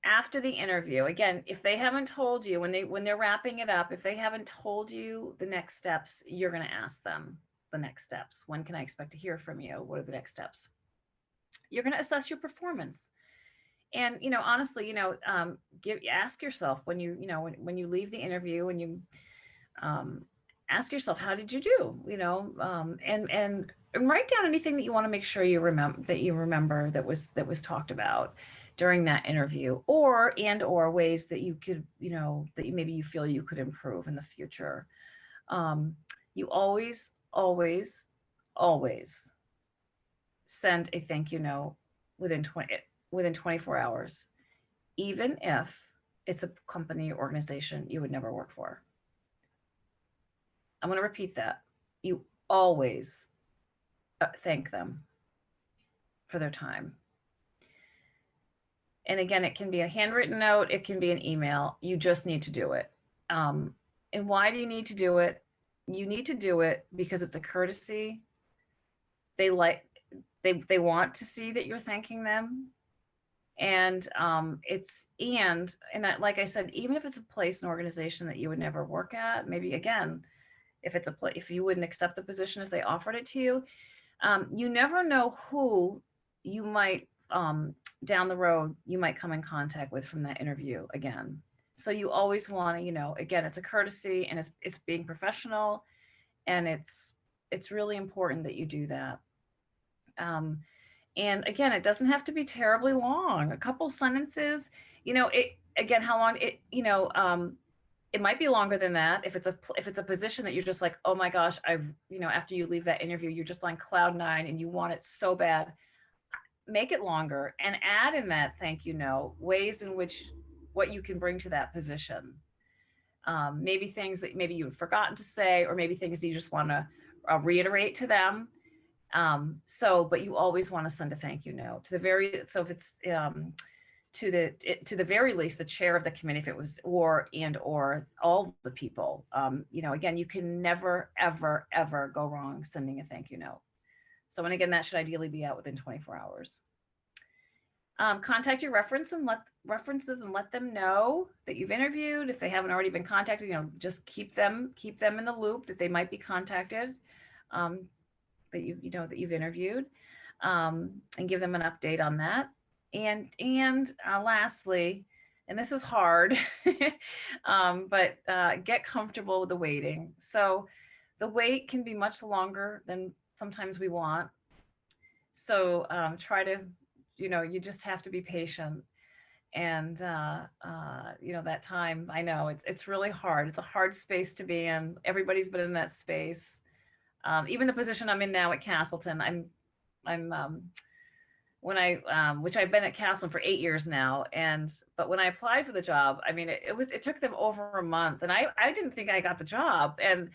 after the interview, again, if they haven't told you when they're wrapping it up, if they haven't told you the next steps, you're going to ask them the next steps. When can I expect to hear from you? What are the next steps? You're going to assess your performance. And, honestly, ask yourself when when you leave the interview, when you um, ask yourself, how did you do? And write down anything that you want to make sure you remember that was talked about during that interview, or ways that you could, maybe you feel you could improve in the future. You always, always, always send a thank you note within 24 hours, even if it's a company or organization you would never work for. I'm going to repeat that. You always thank them for their time. And again, it can be a handwritten note, it can be an email. You just need to do it. And why do you need to do it? You need to do it because it's a courtesy. They want to see that you're thanking them. And like I said, even if it's a place, an organization that you would never work at, maybe again, if you wouldn't accept the position if they offered it to you, you never know who you might down the road you might come in contact with from that interview again. So you always want to, again, it's a courtesy, and it's being professional, and it's really important that you do that. And again, it doesn't have to be terribly long. A couple sentences, how long it might be longer than that. If it's a position that you're just like, oh my gosh, after you leave that interview, you're just on cloud nine and you want it so bad, make it longer and add in that thank you note ways in which what you can bring to that position. Maybe things that maybe you've forgotten to say, or maybe things that you just want to reiterate to them. But you always want to send a thank you note so if it's to the very least the chair of the committee, if it was or all the people. Again, you can never ever go wrong sending a thank you note. So, and again, that should ideally be out within 24 hours. Contact your references and let them know that you've interviewed. If they haven't already been contacted, just keep them in the loop that they might be contacted, that you've interviewed, and give them an update on that. And lastly, and this is hard, but get comfortable with the waiting. So the wait can be much longer than sometimes we want. So try to, you just have to be patient. And that time, I know it's really hard. It's a hard space to be in. Everybody's been in that space. Even the position I'm in now at Castleton, which I've been at Castleton for 8 years now. But when I applied for the job, I mean, it took them over a month, and I didn't think I got the job. And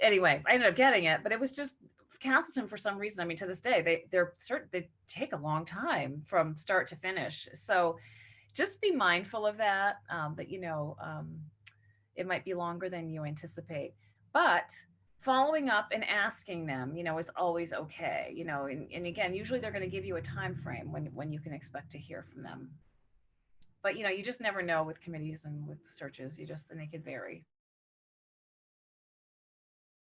anyway, I ended up getting it, but it was just Castleton for some reason. I mean, to this day, they take a long time from start to finish. So just be mindful of that, it might be longer than you anticipate, but following up and asking them, is always okay, and again, usually they're going to give you a time frame when you can expect to hear from them. But, you just never know with committees and with searches, and they can vary.